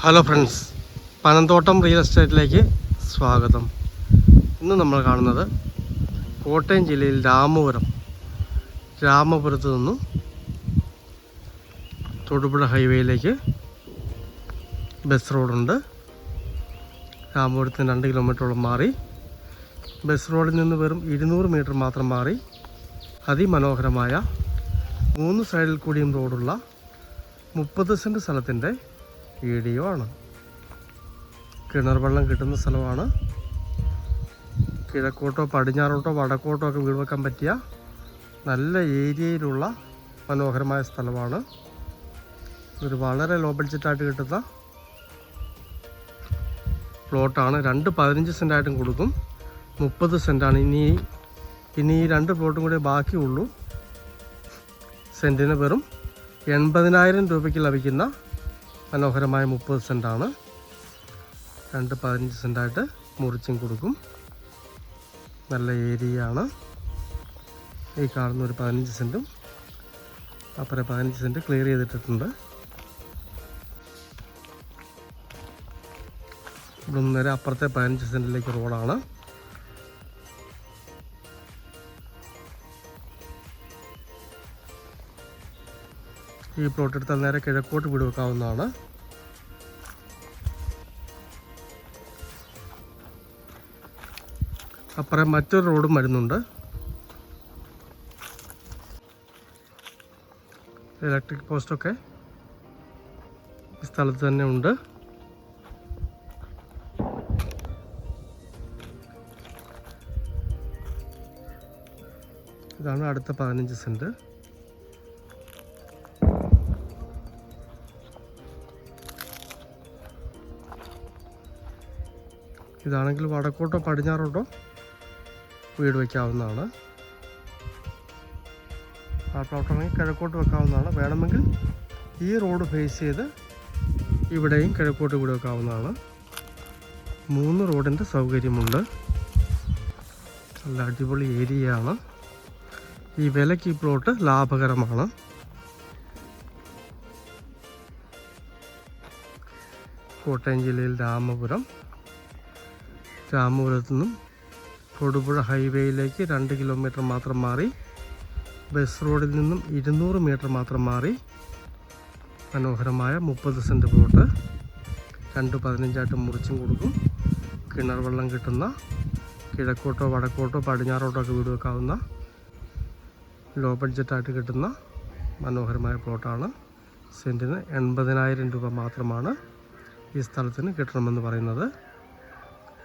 Hello friends, Panamthottam real എസ്റ്റേറ്റിലേക്ക് സ്വാഗതം. ഇന്ന് നമ്മൾ കാണുന്നത് കോട്ടയം ജില്ലയിൽ രാമപുരത്ത് നിന്നും തൊടുപുഴ ഹൈവേയിലേക്ക് ബസ് റോഡുണ്ട്. രാമപുരത്തിന് 2 കിലോമീറ്ററോളം മാറി ബസ് റോഡിൽ നിന്ന് വെറും 200 മീറ്റർ മാത്രം മാറി അതിമനോഹരമായ 3 സൈഡിൽ കൂടിയും റോഡുള്ള 30 സെൻറ്റ് സ്ഥലത്തിൻ്റെ വീഡിയോ ആണ്. കിണർ വെള്ളം കിട്ടുന്ന സ്ഥലമാണ്. കിഴക്കോട്ടോ പടിഞ്ഞാറോട്ടോ വടക്കോട്ടോ ഒക്കെ വീട് വെക്കാൻ പറ്റിയ നല്ല ഏരിയയിലുള്ള മനോഹരമായ സ്ഥലമാണ്. ഇതൊരു വളരെ ലോ ബഡ്ജറ്റായിട്ട് കിട്ടുന്ന പ്ലോട്ടാണ്. 2 15 സെൻറ്റായിട്ടും കൊടുക്കും. 30 സെൻറ്റാണ്. ഇനി ഈ 2 പ്ലോട്ടും കൂടെ ബാക്കിയുള്ളൂ. സെൻറ്റിന് വെറും 80,000 രൂപയ്ക്ക് ലഭിക്കുന്ന മനോഹരമായ 30 സെൻറ്റാണ്. 2 15 സെൻറ്റായിട്ട് മുറിച്ചും കൊടുക്കും. നല്ല ഏരിയയാണ്. ഈ കാണുന്ന ഒരു 15 സെൻറ്റും അപ്പുറം 15 സെൻറ്റ് ക്ലിയർ ചെയ്തിട്ടുണ്ട്. ഇവിടെ നിന്ന് നേരെ അപ്പുറത്തെ 15 സെൻറ്റിലേക്ക് റോഡാണ്. ഈ പ്ലോട്ട് എടുത്താൽ നേരെ കിഴക്കോട്ട് വീട് വെക്കാവുന്നതാണ്. അപ്പുറം മറ്റൊരു റോഡും വരുന്നുണ്ട്. ഇലക്ട്രിക് പോസ്റ്റൊക്കെ ഈ സ്ഥലത്ത് തന്നെ ഉണ്ട്. ഇതാണ് അടുത്ത 15 സെൻറ്റ്. ഇതാണെങ്കിൽ വടക്കോട്ടോ പടിഞ്ഞാറോട്ടോ വീട് വയ്ക്കാവുന്നതാണ്. ആ പ്ലോട്ടാണെങ്കിൽ കിഴക്കോട്ട് വെക്കാവുന്നതാണ്. വേണമെങ്കിൽ ഈ റോഡ് ഫേസ് ചെയ്ത് ഇവിടെയും കിഴക്കോട്ട് വീട് വെക്കാവുന്നതാണ്. 3 റോഡിൻ്റെ സൗകര്യമുണ്ട്. നല്ല അടിപൊളി ഏരിയയാണ്. ഈ വിലയ്ക്ക് ഈ പ്ലോട്ട് ലാഭകരമാണ്. കോട്ടയം ജില്ലയിൽ രാമപുരത്തു നിന്നും തൊടുപുഴ ഹൈവേയിലേക്ക് 2 കിലോമീറ്റർ മാത്രം മാറി ബസ് റോഡിൽ നിന്നും 200 മീറ്റർ മാത്രം മാറി മനോഹരമായ 30 സെൻറ്റ് പ്ലോട്ട്. 2 15ആയിട്ട് മുറിച്ചും കൊടുക്കും. കിണർ വെള്ളം കിട്ടുന്ന കിഴക്കോട്ടോ വടക്കോട്ടോ പടിഞ്ഞാറോട്ടോ ഒക്കെ വീട് വെക്കാവുന്ന ലോ ബഡ്ജറ്റായിട്ട് കിട്ടുന്ന മനോഹരമായ പ്ലോട്ടാണ്. സെൻറ്റിന് 80,000 രൂപ മാത്രമാണ് ഈ സ്ഥലത്തിന് കിട്ടണമെന്ന് പറയുന്നത്.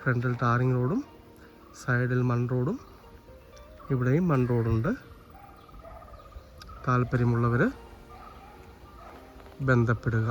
ഫ്രണ്ടിൽ ടാറിങ് റോഡും സൈഡിൽ മൺറോഡും ഇവിടെയും മൺറോഡുണ്ട്. താല്പര്യമുള്ളവർ ബന്ധപ്പെടുക.